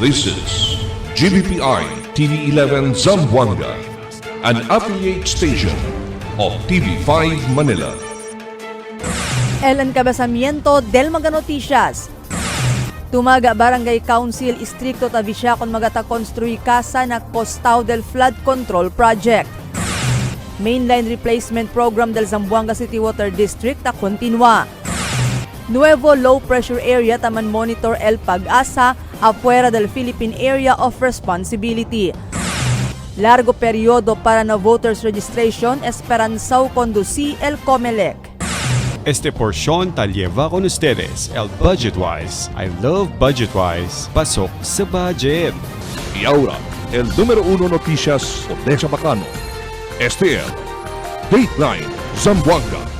This is GBPI TV11 Zamboanga, an affiliate station of TV5 Manila. El encabezamiento del mga noticias. Tumaga Barangay Council istrikto tabisya kon magata konstruy kasa na Costao del Flood Control Project. Mainline Replacement Program del Zamboanga City Water District ta kontinua. Nuevo Low Pressure Area taman monitor el pag-asa afuera del Philippine Area of Responsibility. Largo periodo para na voters registration esperanzao conduci el COMELEC. Este porción ta lleva con ustedes el Budgetwise. I love Budgetwise. Pasok sa budget. Y ahora, el número 1 noticias Odessa Bacano. Este es Dateline Zamboanga.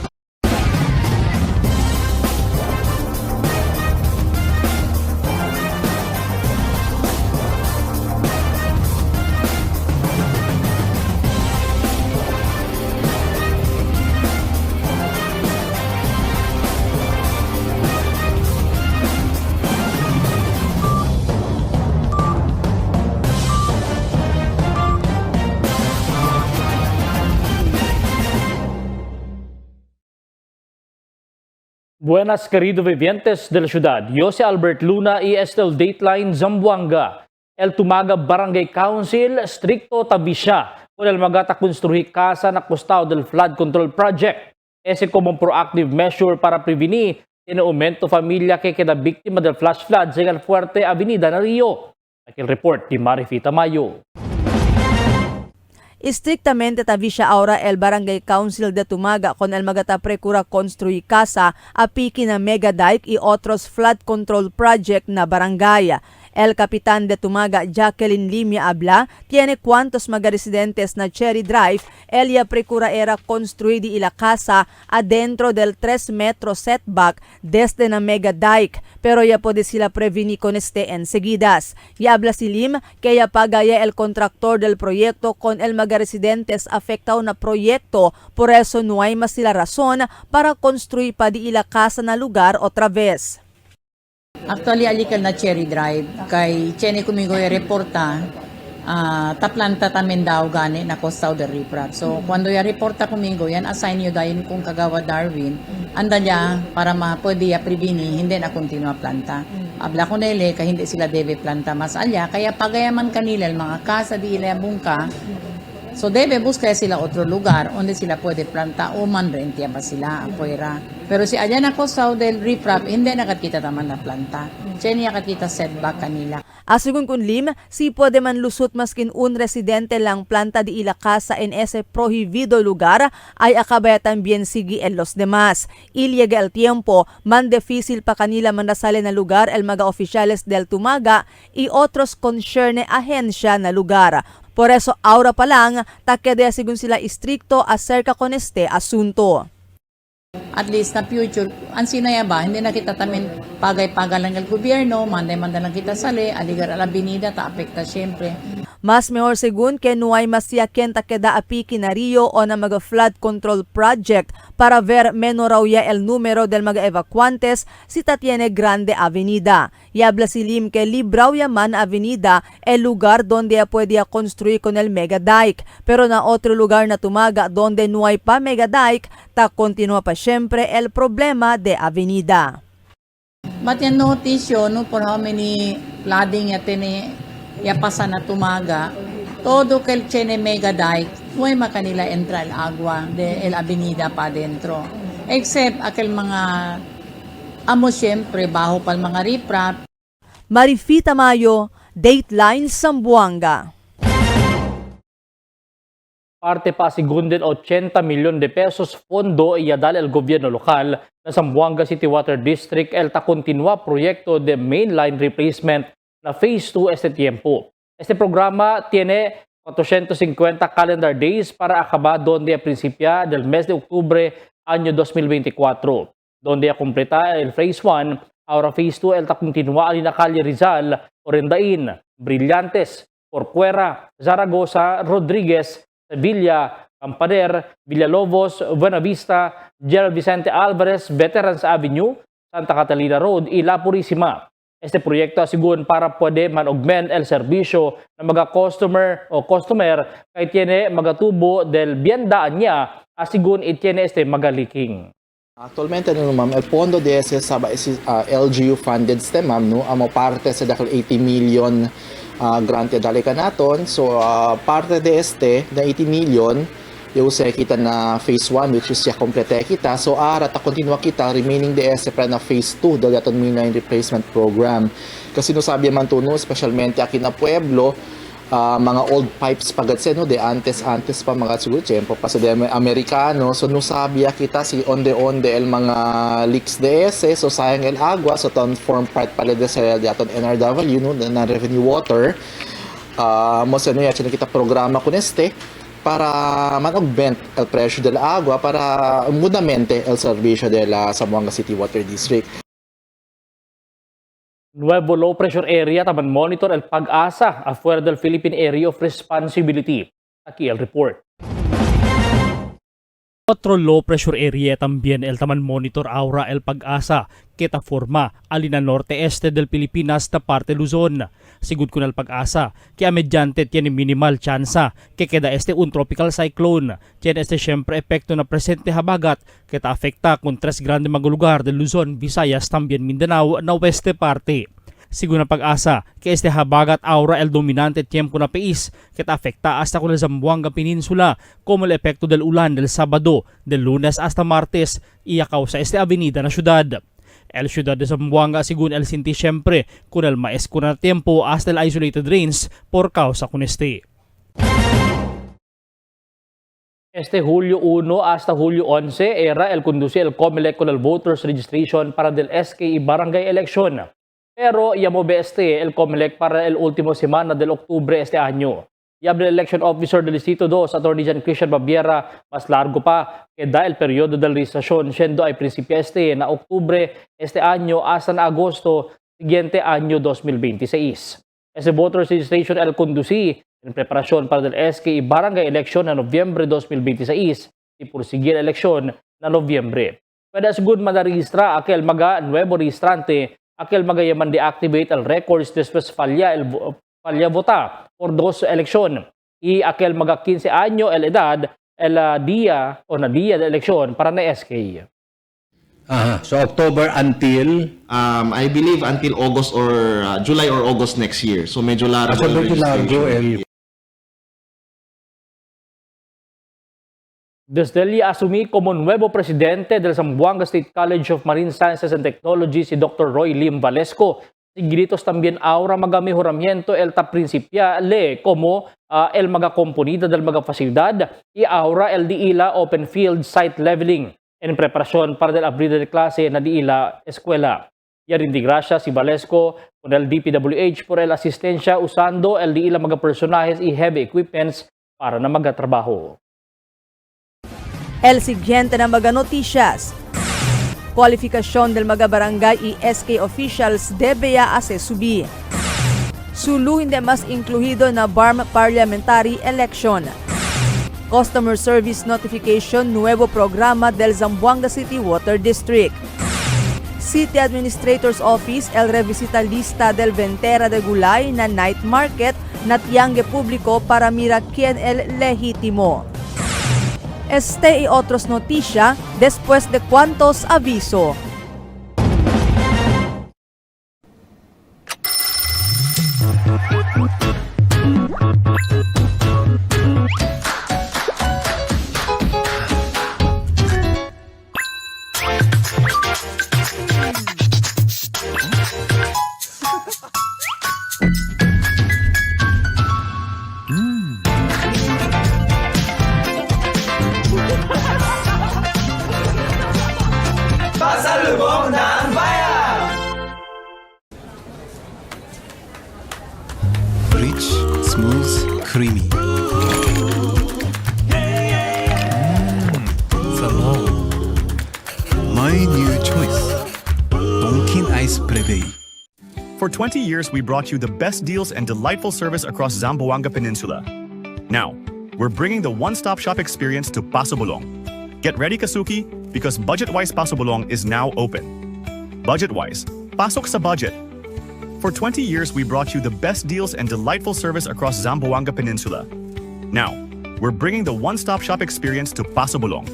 Buenas queridos vivientes de la ciudad. Yo soy Albert Luna y este es el Dateline Zamboanga. El Tumaga Barangay Council stricto tabisya con el magata construir casa na Costao del Flood Control Project. Ese como un proactive measure para prevenir en aumento familia que queda víctima del flash flood sa Fuerte Avenida na Rio. Aquí el report ni Marifita Mayo. Estrictamente tabisya ahora el Barangay Council de Tumaga con el magata precura construir casa apiki na mega dike y otros flood control project na barangay. El capitán de Tumaga, Jacqueline Limia habla, tiene cuantos magaresidentes na Cherry Drive, ella precura era construir di la casa adentro del 3 metro setback desde na mega dike, pero ya puede sila prevenir con este enseguidas. Y habla si Lim que ya pagaya el contractor del proyecto con el magaresidentes afectado na proyecto, por eso no hay más sila razón para construir pa di la casa na lugar otra vez. Actually, alikal na Cherry Drive, kay Chene kumigo reporta, taplanta tamin daw gani na Costao del Riprap. So, cuando ya reporta kumigo, yan assign nyo dahil kung kagawa Darwin, anda niya para pwede ya previni, hindi na continua planta. Abla ko nele, kaya hindi sila debe planta mas alya, kaya pagayaman kanila, mga kasa di ila bungka, so debe busca sila otro lugar onde sila pwede planta o manrentya ba sila afuera. Pero si allá na Costao del Riprap, hindi nakakita naman na planta. Cheni nakakita setback kanila. Asugun kun Lim, si pwede man lusot maskin un residente lang planta di ila casa en ese prohibido lugar ay akabaya tambien sigi en los demás. Illega el tiempo, man difícil pa kanila mandasale na lugar el mga oficiales del Tumaga y otros concerne ahensya na lugar. Por eso, ahora pa lang, takede sigun sila istrikto acerca con este asunto. At least na future, ang sinaya ba, hindi na kita tamin pagay-pagal lang ng gobyerno, manday-manda lang kita sali, aligar ala binida, ta-apekta syempre. Mas mejor según que no hay masyaken takeda apiki na Rio o na mga flood control project para ver menor ya el número del mga evacuantes si tiene grande avenida. Y habla si Lim que libraw man avenida el lugar donde puede construir con el mega dike. Pero na otro lugar na Tumaga donde no hay pa mega dike, ta continúa pa siempre el problema de avenida. But yan notice yun, no, for how many flooding ya pasa na Tumaga, todo que el Chene Mega Dike, no hay makanila entra el agua de el avenida pa dentro. Except aquel mga amo siyempre, baho pal mga riprap. Marifita Mayo, Dateline Zamboanga. Parte pa sigundin 80 milyon de pesos fondo iadal el gobierno lokal na Zamboanga City Water District el ta continua proyecto de mainline replacement na Phase 2 este tiempo. Este programa tiene 450 calendar days para acabar donde a principio del mes de octubre año 2024. Donde a completa el Phase 1, ahora Phase 2 el ta continua ali na Calle Rizal, Orendain, Brillantes, Porcuera, Zaragoza, Rodriguez, Sevilla, Campaner, Villalobos, Buenavista, General Vicente Alvarez, Veterans Avenue, Santa Catalina Road y La Purísima. Este proyekto asigun para pwede man-augment el serbisyo ng mga customer kay tiene magatubo del biendaan niya asigun itiene este magaliking. Attualmente ma'am, il fondo di esse LGU funded STEM ma'am, no, amo parte sa dakil 80 million grant dali ka naton. So parte de este na 80 million yung sa kita na phase 1 which is ya komplete kita. So ta continua kita remaining de esse para na phase 2 dali aton mainline replacement program. Kasi no sabi man tuno specialmente akin na pueblo mga old pipes pagatse no de antes pa mga siguro tiempo pa sa de Amerikano. So no sabi kita si onde el mga leaks de ese. So sayang el agua so form part pala de sa aton NRW no na revenue water. Mo sa no ya kita programa con este para man-augment el presyo del agua para mudamente el servicio de la Zamboanga City Water District. Nuevo low pressure area taman monitor el pag-asa afuera del Philippine Area of Responsibility. Aquí el report. Otro low pressure area también el taman monitor aura el pag-asa que ta forma alina norte-este del Pilipinas na parte Luzon. Sigud kun el pag-asa que a medyante tiene minimal tsansa que queda este un tropical cyclone. Tiene este syempre epekto na presente habagat que ta afekta kun 3 grande mga lugar del Luzon, Visayas, también Mindanao na oeste parte. Siguro na pag-asa que este habagat aura el dominante tiempo na país que ta afekta hasta con el Zamboanga Peninsula como el epekto del ulan del Sabado, del Lunes hasta Martes, iyakaw sa este avenida na syudad. El ciudad de Zamboanga según el sinti siempre con el maes con el tiempo hasta el isolated rains por causa con este. Este Julio 1 hasta Julio 11 era el conducir el COMELEC con el voters registration para del SKI barangay election. Pero yamove este el COMELEC para el último semana del octubre este año. Y el election officer del Distrito 2, Attorney Jan Christian Babiera, mas largo pa queda el periodo de registración, siendo ay principio este na octubre este año hasta na agosto siguiente año 2026. Ese voter registration el conducí en preparación para el SKI barangay election na Nobyembre 2026 y por seguir eleksyon na Nobyembre. Pwede según manaregistra aquel maga nuevo registrante aquel magayaman deactivate el records después falla vota por dos eleksyon. Y aquel maga 15 año el edad el día o na día de eleksyon para na SK. So October until I believe until August or July or August next year. So medyo largo. so yung medyo largo registration. Desde asumí como nuevo presidente del Zamboanga State College of Marine Sciences and Technology si Dr. Roy Lim Valesco. Sigritos también ahora magamejoramiento el ta principiale como el maga componida del maga facilidad y ahora el diila open field site leveling en preparación para del abril de clase na diila escuela. Y rindi gracia si Valesco con el DPWH por el asistencia usando el diila maga personajes y heavy equipments para na magatrabaho. El siguiente na mga noticias. Kualifikasyon del mga barangay y SK officials debe hacer subir. Sulu hindi mas incluido na BARM parliamentary election. Customer Service Notification nuevo programa del Zamboanga City Water District. City Administrator's Office el revisita lista del Ventera de Gulay na night market na tiangge público para mira quién el legítimo. Este y otros noticias después de cuantos aviso. Rich, smooth, creamy. Salam. My new choice. Donkin Ice Prebe. For 20 years, we brought you the best deals and delightful service across Zamboanga Peninsula. Now, we're bringing the one-stop shop experience to Paso Bulong. Get ready, Kasuki, because Budget-Wise Paso Bulong is now open. Budget-Wise, pasok sa budget. For 20 years, we brought you the best deals and delightful service across Zamboanga Peninsula. Now, we're bringing the one-stop shop experience to Paso Bulong.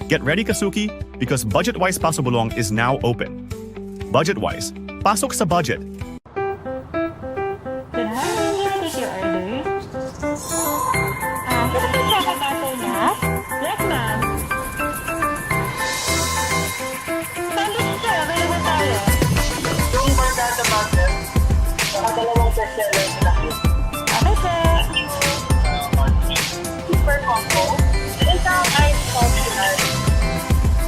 Get ready, Kasuki, because BudgetWise Paso Bulong is now open. BudgetWise, pasok sa budget. Can I take your order? Can I check out after that? Yes, ma'am. Sandwich, sir. Available tayo. Yung Bardata Master, dalawang bestseller na cute. Okay, sir. Super combo. Isang ice optional.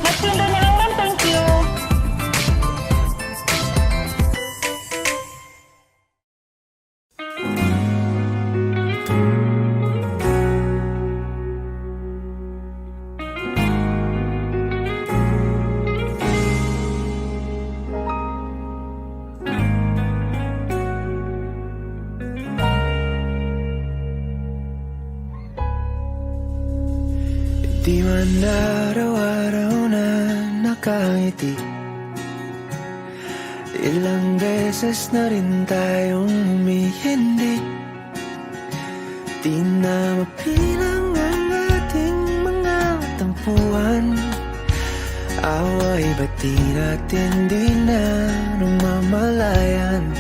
Magtinda na lang, ma'am. Thank you. Di man araw-araw na nakangiti, ilang beses na rin tayong humihindi. Di na mapilang ang ating mga tampuhan, away ba't di natin di na namamalayan?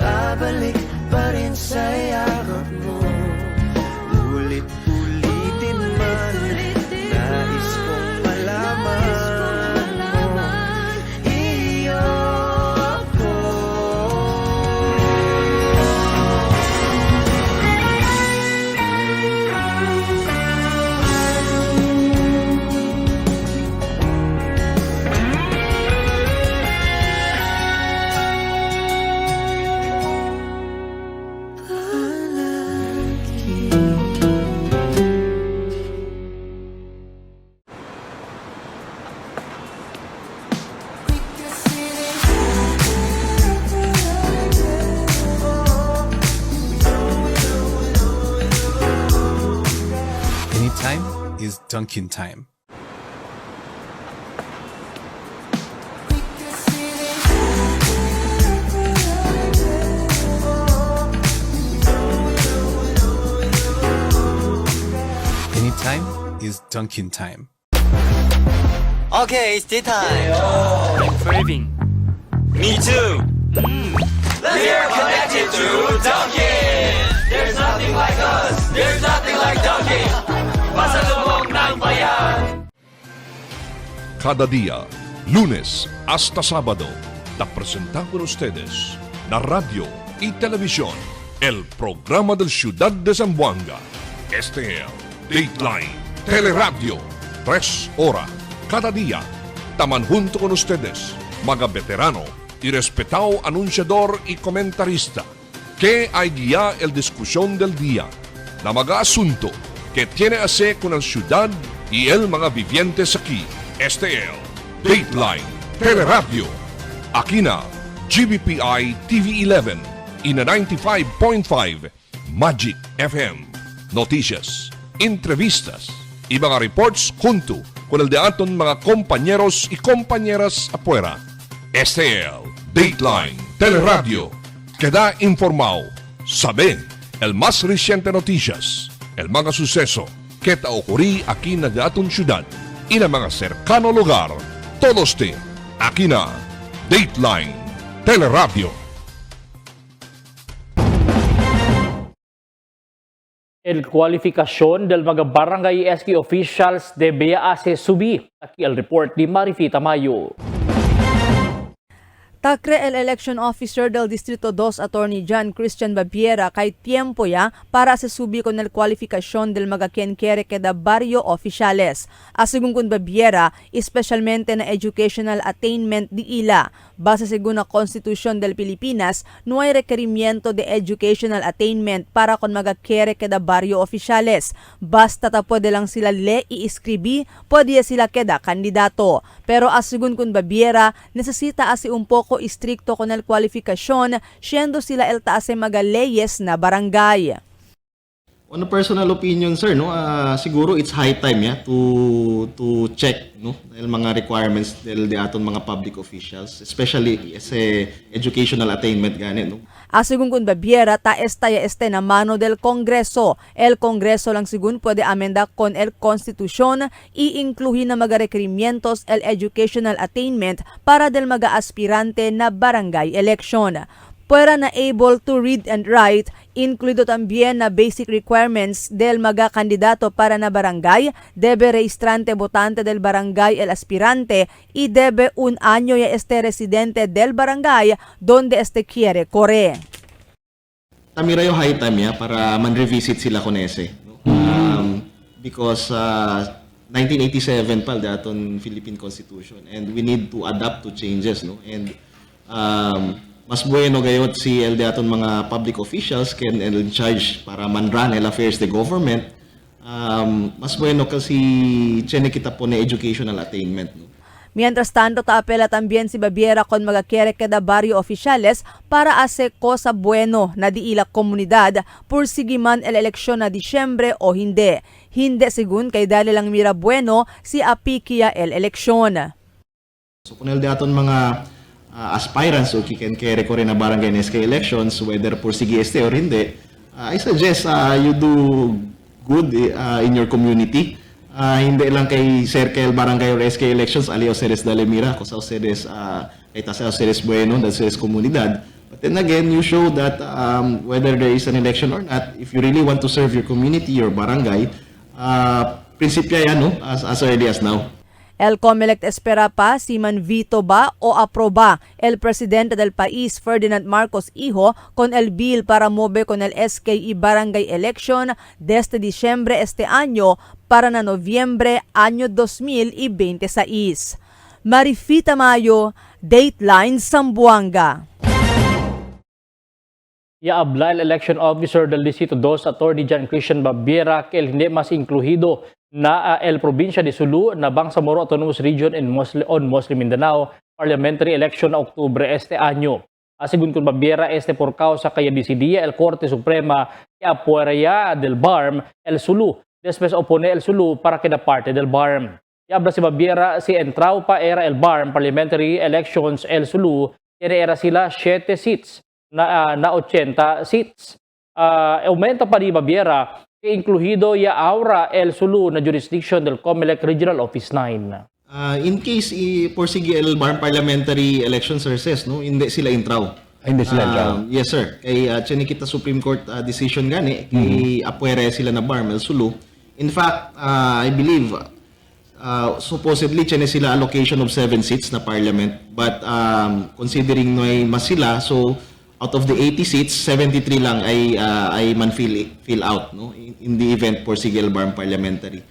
Babalik pa rin sa yakap mo, ulit-ulitin man, nais kong malaman mo, iyo ako. Anytime is Dunkin' time. Anytime is Dunkin' time. Okay, it's tea time. I'm craving. Me too. We're connected to Dunkin'. There's nothing like us. There's nothing like Dunkin'. Pasalubong ng bayan. Cada día, lunes hasta sábado, te presentamos con ustedes la radio y televisión, el programa del Ciudad de Zamboanga. Este es Dateline Teleradio, 3 horas cada día. Taman junto con ustedes, mga veterano y respetado anunciador y comentarista, que hay guía el discusión del día, na mga asunto que tiene a ver con la ciudad y el mga vivientes aquí. Este es Dateline Teleradio. Aquí na GBPI TV11 y na 95.5 Magic FM. Noticias, entrevistas y mga reports junto con el de aton mga compañeros y compañeras afuera. Este es Dateline Teleradio. Queda informado, sabe el más reciente noticias, el mga suceso que te ocurrí aquí na aton ciudad y na mga cercano lugar. Todos te aquí na Dateline Teleradio. El cualificación del mga barangay SK officials debe hacer subir. Aquí el report de Marifita Mayo. Takre el election officer del Distrito 2 Attorney John Christian Babiera kay tiempo ya para se subi con el cualificación del mga quien-quiere queda barrio oficiales. Asegún con Babiera, especialmente na educational attainment di ila. Base según na Constitution del Pilipinas, no hay requerimiento de educational attainment para kon magakere kada barrio oficiales. Basta ta pwede lang sila i-escribi, pwede sila keda kandidato. Pero asigun kun Baviera, necesita asi un poco estricto con el kwalifikasyon, siendo sila el taase magaleyes na barangay. On a personal opinion, sir, no, siguro it's high time to check, no, dahil mga requirements del de aton mga public officials, especially as educational attainment gani, no. Asigun kun Baviera, taes taya na mano del Kongreso. El Kongreso lang sigun puede amenda con el Constitution, i-incluhin na mga requerimientos el educational attainment para del mga aspirante na barangay election. Puera na able to read and write, incluido también na basic requirements del mga kandidato para na barangay, debe registrante votante del barangay el aspirante y debe un año ya residente del barangay donde quiere corre. Tamira yung high time para man-revisit sila con ese. No? Because 1987 pa daton Philippine Constitution and we need to adapt to changes, no? And mas bueno gayot si el daton mga public officials can in charge para man-run el affairs the government. Mas bueno kasi tiene kita po na educational attainment, no? Mientras tanto, taapela también si Baviera con magakere kada barrio oficiales para hacer cosa bueno na diila komunidad pursigiman el eleksyon na Disyembre o hindi. Hindi sigun kay dali lang mira bueno si apikia el eleksyon. So kung el daton mga aspirants o can carry ko rin na barangay SK elections, whether pursigi este or hindi, I suggest you do good in your community. Hindi lang kay Circle Barangay or SK elections, ali Oceres Dalemira, kung sa Oceres, kay Tasa Oceres Bueno, that's Oceres Comunidad. But then again, you show that whether there is an election or not, if you really want to serve your community, your barangay, prinsipya yan, no? As early as now. El Comelec espera pa si manvito ba o aproba el presidente del país Ferdinand Marcos Hijo con el bill para move con el SKI barangay election desde Disyembre este año para na Nobyembre año 2026. Marifita Mayo, Dateline Zamboanga. Iaabla el election officer del Distrito 2 Attorney John Christian Baviera que el hindi mas incluido na el probinsya de Sulu na Bangsamoro Autonomous Region on Muslim Mindanao parliamentary election na Oktubre este año. Asigun kun Baviera por causa kaya decidia el Korte Suprema que apoya del BARM el Sulu después opone el Sulu para que da parte del BARM. Iabla si Baviera si entrao pa era el BARM parliamentary elections el Sulu era sila 7 seats na 80 seats. Aumenta pa ni Baviera incluido ya aura el Sulu na jurisdiction del Comelec Regional Office 9. In case porsige el BARM parliamentary election services, no, hindi sila intraw. Hindi sila intraw. Yes sir. Kay tiyan kita Supreme Court decision gani kay apuere sila na BARM el Sulu. In fact, I believe supposedly tiyan sila allocation of 7 seats na parliament, but considering no ay mas sila, so out of the 80 seats, 73 lang ay man fill out, no, in the event for Sigel Barm Parliamentary.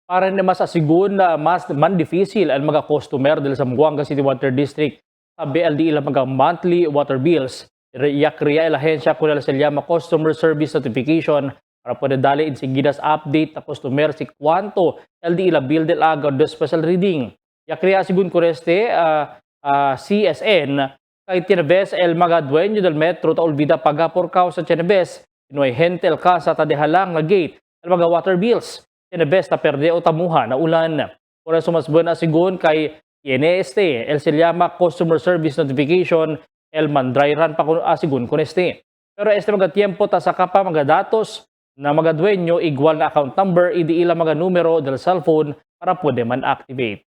Para na mas asigun na mas man difficile ang mga customer del Zamboanga City Water District sa BLD ilang mga monthly water bills. Yakriya el ahensya ko na sa llama customer service notification para pwede dali insigidas update na customer si kwanto LD ilang bill del aga do special reading. Yakriya asigun ko reste CSN kay Tinebes el mga dueño del metro ta olvida paga por causa Tinebes inoy hentel casa ta dehalang nga gate el mga water bills Tinebes ta perde o tamuha na ulan. Por eso mas buena sigun kay INST el se llama customer service notification el mandray ran pa kun asigun kun este. Pero este mga tiempo ta saka pa mga datos na mga dueño igual na account number idi ila mga numero del cellphone para pwede man activate.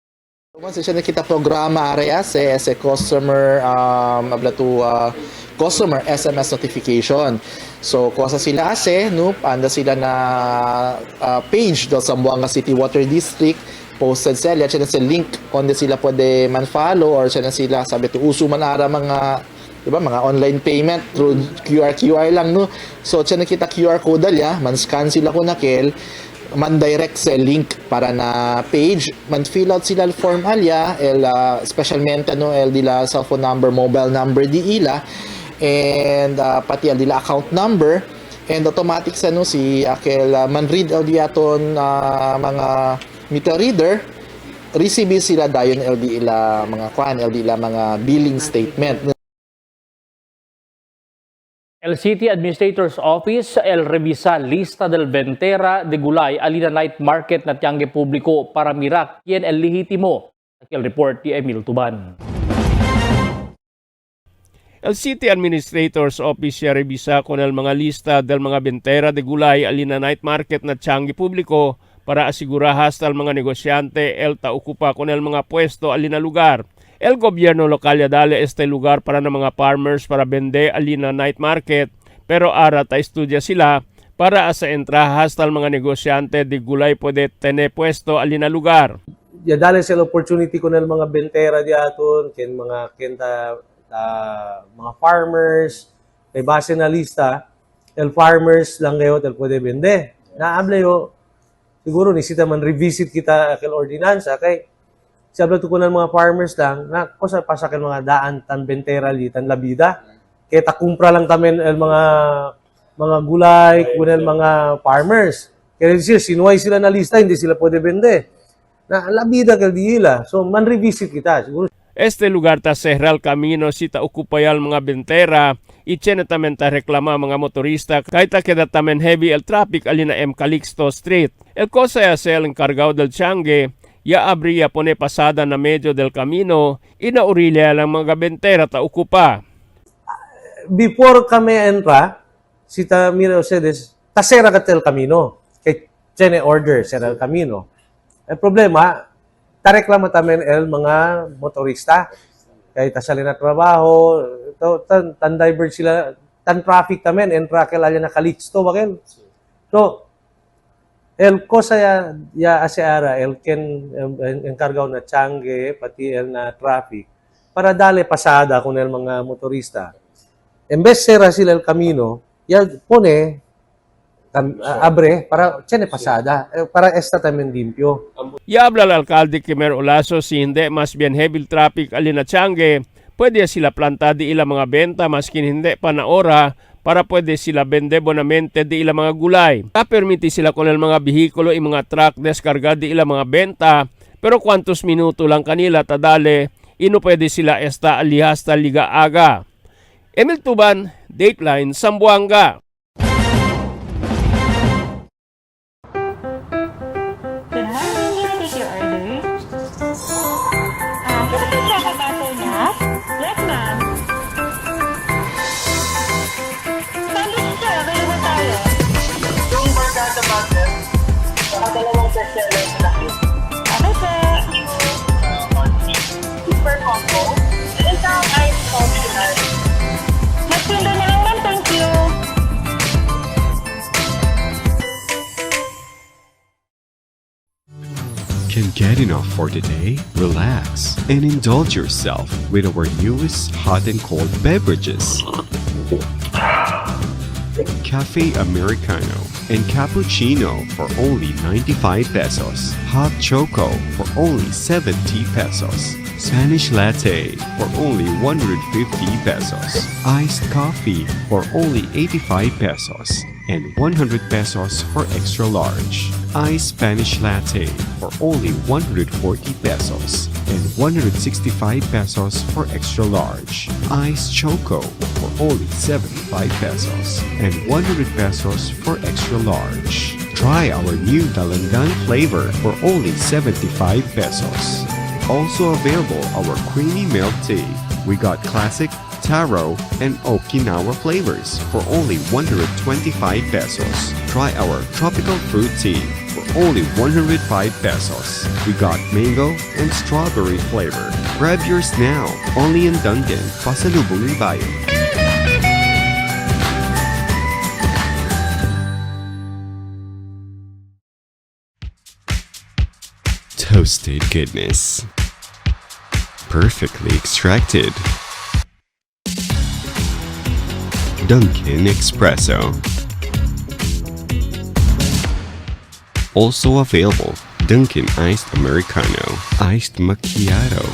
Once siya nakita programa area sa customer customer SMS notification. So kuha sila no, anda sila na page do sa Zamboanga City Water District posted sila siya na sa link onde sila pwede man follow or siya na sila sabi to uso man ara mga diba mga online payment through QR lang no. So siya nakita QR code man scan sila ko nakel man-direct sa link para na page, man-fill out sila form alya, specialmente el dila cellphone number, mobile number di ila, and pati el dila account number, and automatic sa si akel man-read el diaton mga meter reader, receive sila dayon el di ila mga billing statement. El City Administrator's Office, el revisa lista del Ventera de Gulay alina night market na tiyangge publiko para mirak quien el lehitimo. El report ni Emil Tuban. El City Administrator's Office siya revisa con el mga lista del mga Ventera de Gulay alina night market na tiyangge publiko para asigurahas tal mga negosyante el taukupa con el mga pwesto alina lugar. El gobyerno lokal ya dale este lugar para ng mga farmers para bende alina night market, pero ara ta estudya sila para sa entrahas tal mga negosyante de gulay pwede tene pwesto alina lugar. Ya dale sila opportunity ko ng mga bentera di aton, mga farmers, kay base na lista, el farmers lang kayo el pwede bende. Naable yo, siguro nisita man revisit kita kay ordinansa kay sabi ko ng mga farmers lang, na kosa pasakin mga daan tan bentera li tan labida. Kaya takumpra lang tamen el mga gulay kunel mga farmers. Kaya sinuway sila na lista, hindi sila pwede bende. Na labida kay diila. So man revisit kita siguro. Este lugar ta Sehral Camino sita okupayal mga bentera, itchen tamen ta reklama mga motorista kahit ta keda tamen heavy el traffic alina M. Calixto Street. El cosa ya el encargado del Tiangue, ya abría pone pasada na medyo del camino, inaurilia lang mga bentera ta okupa. Before kami entra, si mira ustedes, tasera ka el camino. Kay tiene order sa el camino. El problema, tareklama tamen el mga motorista. Kay tasali na trabaho, tan divert sila, tan traffic tamen, entra kel alya na Calixto, bakil. So, el cosa ya aseara el ken encargado na Tiangue pati el na traffic para dale pasada con el mga motorista. En vez sera sila el camino, ya pone abre para tiene pasada para esta también limpio. Ya habla el alcalde Kimer Olaso si hindi mas bien heavy traffic alina Tiangue, pwede sila planta di ila mga benta maskin hindi pa na ora para pwede sila bende bonamente di ila mga gulay. Permiti sila con el mga bihikulo i mga truck deskarga di ila mga benta, pero kwantos minuto lang kanila tadale, ino pwede sila esta alihas ta liga aga. Emil Tuban, Dateline, Zamboanga. Good morning, may I take your order? Can I check a butter nut? Yes, ma'am. Sandwich sir, available tayo. Yung bargada butter, dalawang bestseller na cute. Okay, sir. Super combo. Isang ice optional. Mas pinda na lang ma'am, thank you. Can get enough for today? Relax and indulge yourself with our newest hot and cold beverages. Cafe Americano and Cappuccino for only 95 pesos. Hot Choco for only 70 pesos. Spanish Latte for only 150 pesos. Iced Coffee for only 85 pesos. And 100 pesos for extra large. Iced Spanish Latte for only 140 pesos. And 165 pesos for extra large. Iced Choco for only 75 pesos. And 100 pesos for extra large. Try our new Dalandan flavor for only 75 pesos. Also available our creamy milk tea. We got classic, taro, and Okinawa flavors for only 125 pesos. Try our tropical fruit tea for only 105 pesos. We got mango and strawberry flavor. Grab yours now, only in Dunkin', Pasalubong ng Bayan. Toasted goodness. Perfectly extracted. Dunkin' Espresso. Also available, Dunkin' Iced Americano, Iced Macchiato,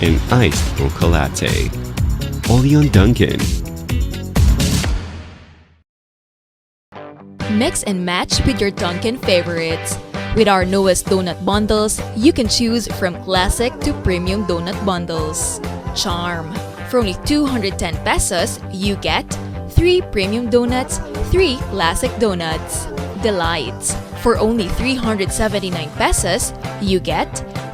and Iced Mocha Latte. Only on Dunkin'. Mix and match with your Dunkin' favorites. With our newest donut bundles, you can choose from classic to premium donut bundles. Charm. For only 210 pesos, you get 3 premium donuts, 3 classic donuts. Delights. For only 379 pesos, you get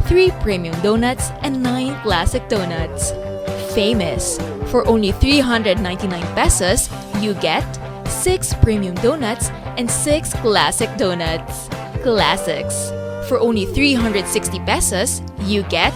3 premium donuts and 9 classic donuts. Famous. For only 399 pesos, you get 6 premium donuts and 6 classic donuts. Classics. For only 360 pesos, you get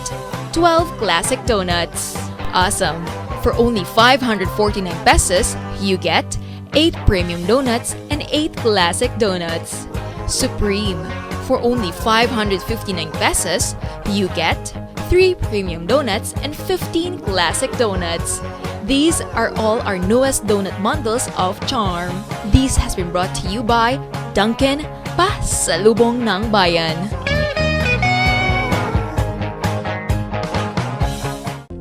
12 classic donuts. Awesome. For only 549 pesos, you get 8 premium donuts and 8 classic donuts. Supreme. For only 559 pesos, you get 3 premium donuts and 15 classic donuts. These are all our newest donut bundles of Charm. This has been brought to you by Dunkin', pasalubong ng bayan.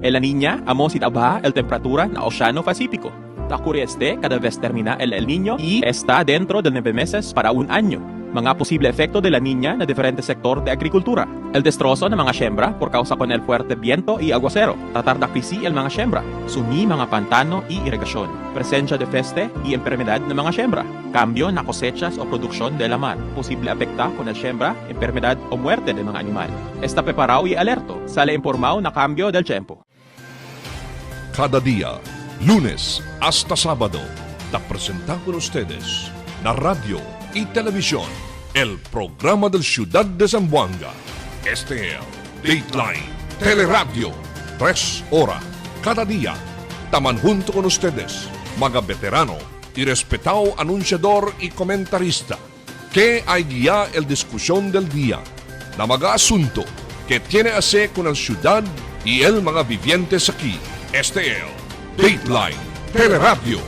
En la Niña, amo si tabaja el temperatura na Oceano Pacífico. Ocurre cada vez termina el Niño y está dentro de 9 meses para un año. Mga posible efecto de la Niña na diferente sector de agrikultura. El destrozo ng mga siembra por causa con el fuerte viento y aguacero. Tatar da krisi el mga siembra. Sumi mga pantano y irrigasyon. Presencia de peste y enfermedad ng mga siembra. Cambio na cosechas o produksyon de la mar. Posible afecta con el siembra, enfermedad o muerte de mga animal. Está preparado y alerto. Sale informado na cambio del tiempo. Cada día, lunes hasta sábado, te presentamos con ustedes la radio y televisión, el programa del Ciudad de Zamboanga. Este es Dateline Teleradio, 3 horas cada día. Taman junto con ustedes, mga veterano y respetado anunciador y comentarista, que hay guía el discusión del día, na mga asunto que tiene a hacer con la ciudad y el mga vivientes aquí. Este es Dateline Teleradio.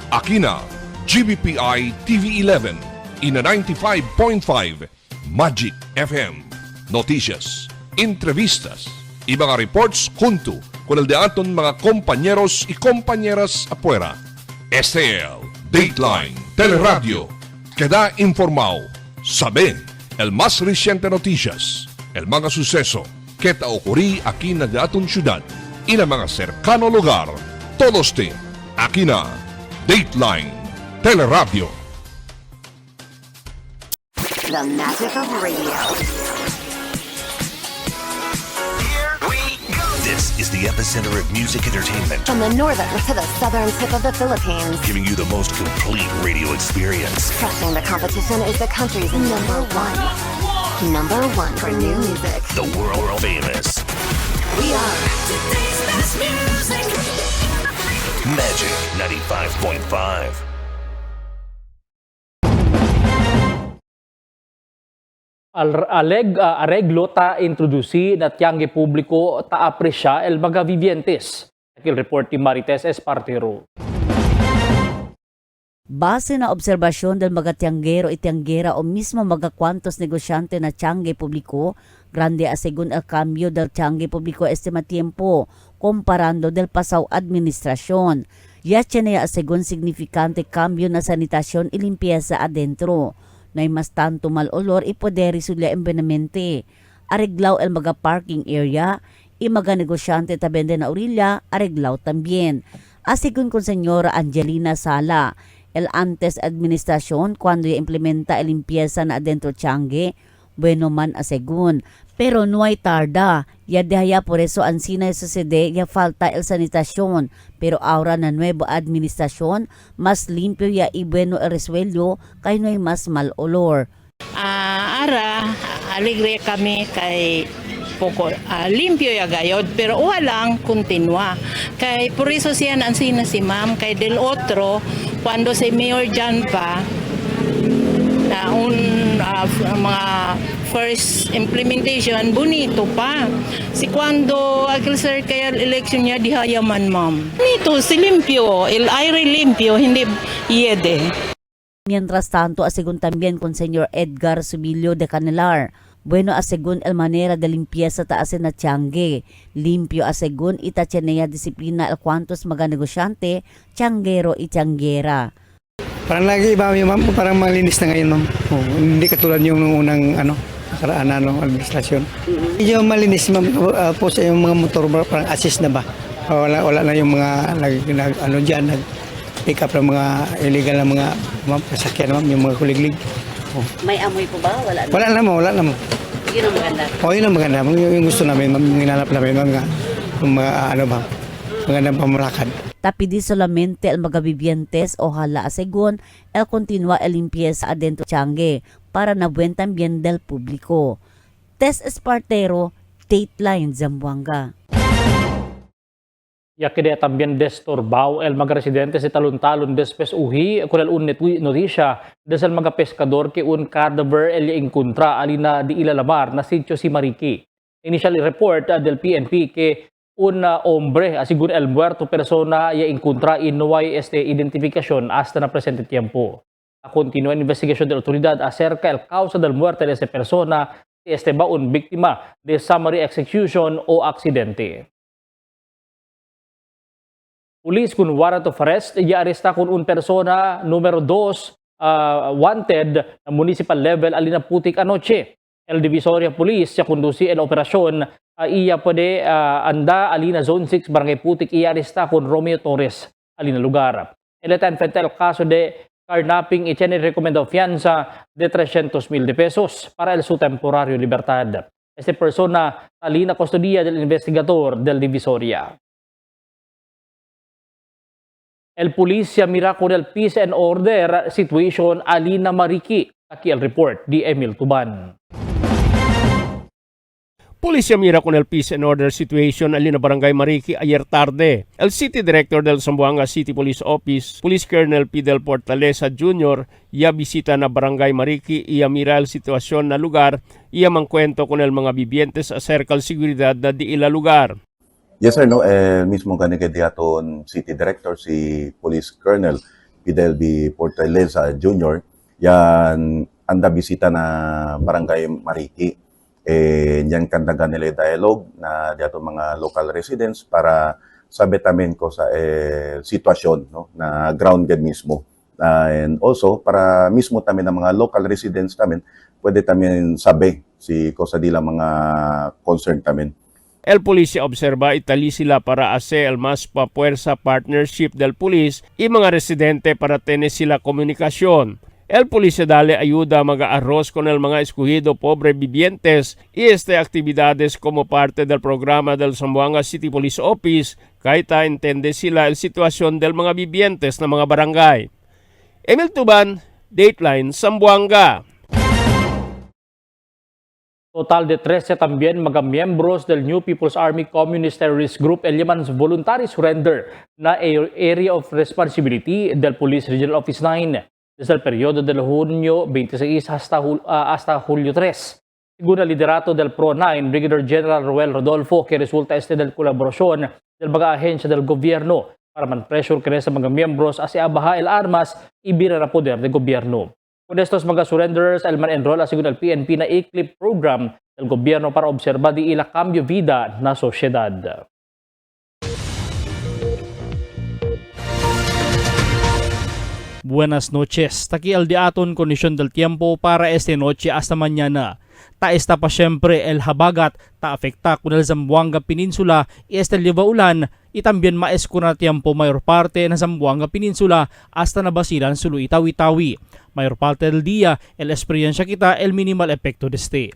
Aquí na GBPI TV11 y na 95.5 Magic FM. Noticias, entrevistas y mga reports junto con el de aton mga compañeros y compañeras afuera. Este es Dateline Teleradio. Queda informado, sabe el más reciente noticias, el mga suceso que te ocurrí aquí na de aton ciudad y na mga cercano lugar. Todos te aquí na Dateline Teleradio. The magic of radio. This is the epicenter of music entertainment. From the northern to the southern tip of the Philippines. Giving you the most complete radio experience. Crushing the competition is the country's number one. Number one for new music. The world famous. We are today's best music. Magic 95.5. Arreglo ta introduci na tiyangge publiko ta apresya el mga vivientes. Akil report ni Marites Espartero. Base na obserbasyon del mga tianggero y tianggera o mismo mga kwantos negosyante na tiyangge publiko, grande a según el cambio del tiyangge publiko este tiempo, comparando del pasaw administrasyon. Ya tiene a según significante cambio na sanitasyon y limpieza adentro. No hay más tanto mal olor y poder resolver envenenamente. Arreglaw el mga parking area y mga negosyante tabende na orilla, arreglaw también. Asigun con señora Angelina Sala, el antes administrasyon cuando ya implementa el limpieza na adentro tiyangge, bueno man asegun. Pero no hay tarda, ya dehaya por eso ansina sucede ya falta el sanitasyon. Pero ahora na nuevo administrasyon, mas limpio ya y bueno el resueldo, kaya no hay mas mal olor. Ara, alegre kami kay poco limpio ya gayod pero walang kontinua kay por eso siya ansina si ma'am kay del otro cuando si Mayor Jan pa na mga first implementation bonito pa si cuando aquel sir kaya election niya dihayaman ma'am nito si limpio el aire limpio hindi yede. Mientras tanto, asegun también con Señor Edgar Subilio de Canelar. Bueno, asegun el manera de limpieza taasin na tiangge. Limpio asegun itachenea disiplina el cuantos mga negosyante, tianggero itianggera. Parang lagi iba, ma'am, parang malinis na ngayon, ma'am. Oh, hindi katulad yung nung unang nakaraan administrasyon. Medyo malinis, ma'am, po sa yung mga motor parang assist na ba? Wala na yung mga diyan pick up ng mga illegal na mga sasakyan, ma'am, yung mga kuliglig. Oh. May amoy po ba? Wala na, ma'am. Yun ang maganda. Yun ang maganda. Yung gusto namin, ma'am, yung hinanap namin, ma'am, magandang pamalakad. Tapi di solamente el mga vivientes ojalá asegun el continua el limpieza adentro tiangge para na buen también del público. Tess Espartero, Dateline Zamboanga. Ya que también destorbao el mga residentes de talon-talon después uhi con el unet noticia desde el mga pescador que un cadaver el encontra alina di ilalamar na sitio si Mariki. Initially report del PNP que un hombre, según el muerto persona, ya encontra y no hay identificación hasta na presente tiempo. Continúa la investigación de la autoridad acerca del causa del muerte de esa persona si ba un víctima de summary execution o aksidente. Police kun warrant of arrest, i-aresta kun un persona numero 2 wanted na municipal level alina putik anoche. El Divisoria Police ya conduci el operasyon iya pwede anda alina Zone 6 Barangay Putik i-aresta kun Romeo Torres alina lugar. El enfrenta el caso de carnapping y tiene recomendado fianza de 300,000 de pesos para el su temporario libertad. Este persona alina custodia del investigador del Divisoria. El policía mira con el peace and order situation alina Mariki. Aquí el report di Emil Tuban. Polisya mira con el peace and order situation alina Barangay Mariki ayer tarde. El City Director del Zamboanga City Police Office, Police Colonel Fidel Portaleza Jr., ya bisita na Barangay Mariki, iya mira el sitwasyon na lugar, iya mangkwento con el mga bibientes acerca el seguridad na di ila lugar. Yes sir, no, mismo kanike diaton City Director si Police Colonel Fidel B. Portaleza Jr. yan anda bisita na Barangay Mariki. Yan kandagan nila dialogue na diaton mga local residents para sabetamin ko sa sitwasyon no, na ground yan mismo. And also, para mismo tamin ng mga local residents tamin, pwede tamin sabi si ko sa dila mga concern tamin. El polisya observa itali sila para ase el mas papuersa partnership del police y mga residente para tener sila komunikasyon. El polisya dale ayuda mag-arroz con el mga escogido pobre vivientes y actividades como parte del programa del Zamboanga City Police Office kahit entende sila el sitwasyon del mga vivientes na mga barangay. Emil Tuban, Dateline, Zamboanga. Total de 13 también mga miembros del New People's Army Communist Terrorist Group el llaman voluntary surrender na area of responsibility del Police Regional Office 9 desde el periodo del junio 26 hasta julio 3. Según el liderato del Pro-9, Brigadier General Roel Rodolfo, que resulta del colaboración del mga ahensya del gobierno para man-pressure que sa mga miembros hacia baja el armas y virar a poder del gobierno. Con estos mga surrenders, el man-enroll según el PNP na ECLIP program del gobierno para observar di ila cambio vida na sosyedad. Buenas noches. Taki al diaton kondisyon del tiempo para esta noche hasta mañana. Ta esta pa syempre el habagat ta afekta con el Zamboanga Peninsula y este liva ulan y también maesco na tiempo mayor parte na Zamboanga Peninsula hasta na basilan sulu Itawi-Tawi. Mayor parte del día el experiencia kita el minimal epekto de este.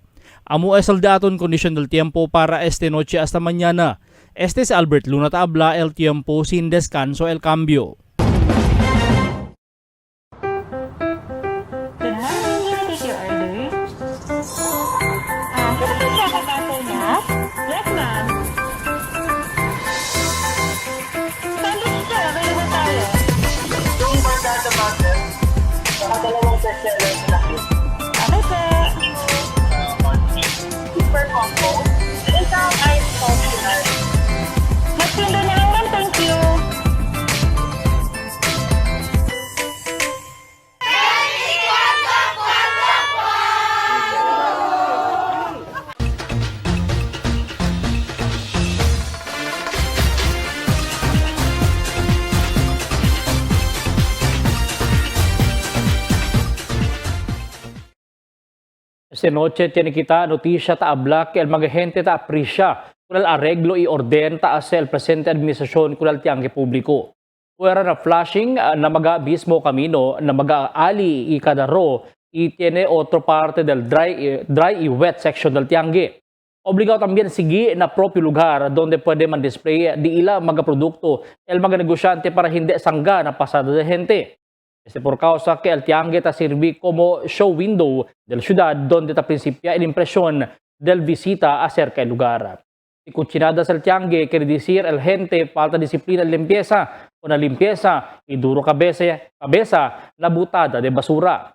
Amo es el diaton kondisyon del tiempo para esta noche hasta mañana. Este es Albert Luna Tabla, el tiempo sin descanso el cambio. Super combo. Isang ice coffee. Mas ganda na lang, thank you. Esta noche tiene kita notisya ta abla que el mga gente ta aprecia kunal arreglo i orden ta asa el presente administrasyon kunal tiangge publiko. Kuwera na flashing na maga mismo camino na maga ali i kadaro y tiene otro parte del dry y wet section del tiangge. Obligado también sigi na propio lugar donde puede man display di ila mga produkto el mga negosyante para hindi sangga na pasada de gente. Por causa que el tiangue ta sirvi como show window del ciudad donde ta principia el impresión del visita acerca del lugar. Y cuchinadas el tiangue quiere decir el gente falta disciplina en limpieza, una limpieza y duro cabeza na butada de basura.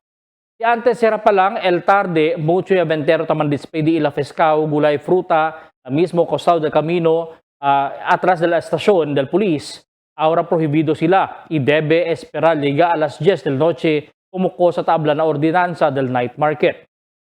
Y antes era pa lang el tarde mucho y aventero taman display di ila pescao, gulay, fruta, mismo costado del camino atrás de la estación del police. Ahora prohibido sila y debe esperar liga a las 10 del noche como cosa tabla na ordinansa del night market.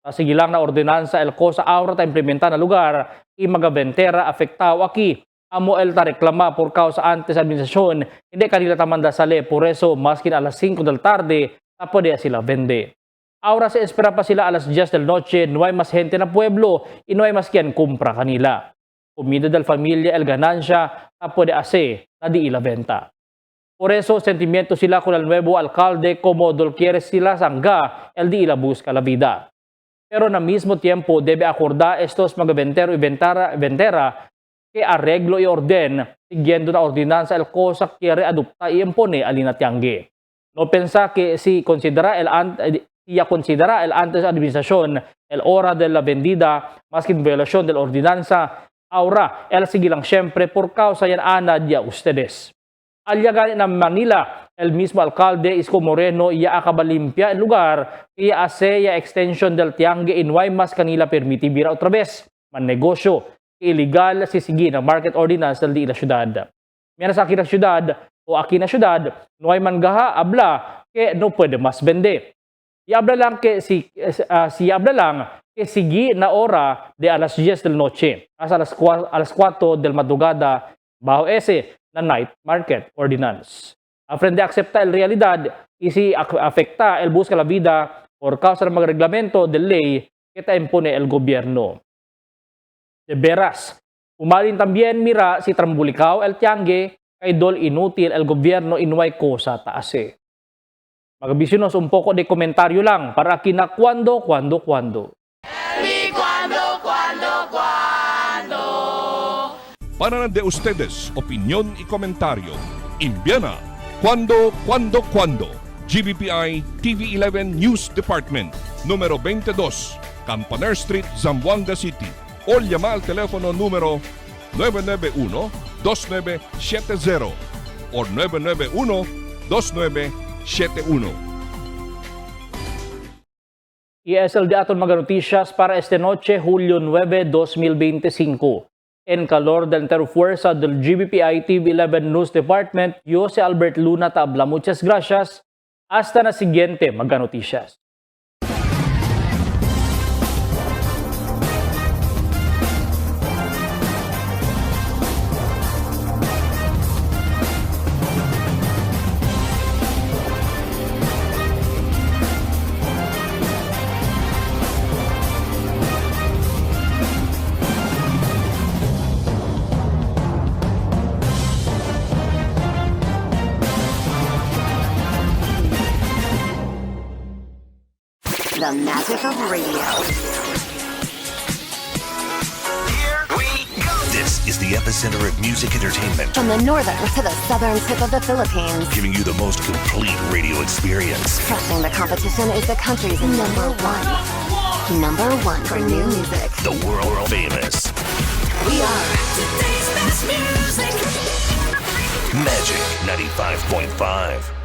Sige lang na ordinansa el cosa ahora ta implementa na lugar y mga ventera afectado aquí. Amo el ta reklama por causa antes administrasyon hindi kanila tamanda sale por eso maskin a las 5 del tarde ta pwede sila vende. Ahora se espera pa sila a las 10 del noche no hay más gente na pueblo y no hay más quien compra kanila. Comida del familia el ganancia na pwede ase na di ila venta. Por eso, sentimiento sila con el nuevo alcalde como quiere sila sangga el di ila busca la vida. Pero na mismo tiempo debe acordar estos mga ventero y ventera que arreglo y orden siguiendo na ordinanza el cosa quiere adopta y impone alina tiangge. No pensa que si considera el antes administración el hora de la vendida más que violación de la ordinanza. Ahora, el sige lang siyempre por causa yan anad ya ustedes. Alyagan na Manila, el mismo alcalde Isko Moreno ya acaba limpia el lugar y hace ya extension del tiangue y no hay más kanila permitibira otra vez. Man negosyo, illegal sisigi na market ordinance del di la syudad. Mira sa akin na syudad o akin na syudad, no hay man gaha abla que no puede más vende. Iabla lang que si abla lang que sigi na hora de alas 10 del noche hasta alas 4 del madrugada bajo ese na night market ordinance. Aprende a aceptar el realidad y si afecta el busca la vida por causa del mga reglamento de ley que ta impone el gobierno. De veras, umalin también mira si Trambulicao el tiangue kay dol inutil el gobierno y no hay cosa taase. Magabisionos un poco de komentaryo lang para kina cuando. Para de ustedes, opinión y comentario. Envíana cuando. GBPI TV11 News Department, número 22, Campaner Street, Zamboanga City. O llama al teléfono número 991-2970 o 991-2971. Y es el de aton mga noticias para esta noche, Julio 9, 2025. En calor del interfuerza del GBPI TV11 News Department, yo si Albert Luna Tabla. Muchas gracias. Hasta na siguiente mga noticias. The magic of radio. This is the epicenter of music entertainment, From the northern to the southern tip of the Philippines. giving you the most complete radio experience. Crushing the competition is the country's number one. Number one for new music. The world famous We are Today's best music. Magic 95.5.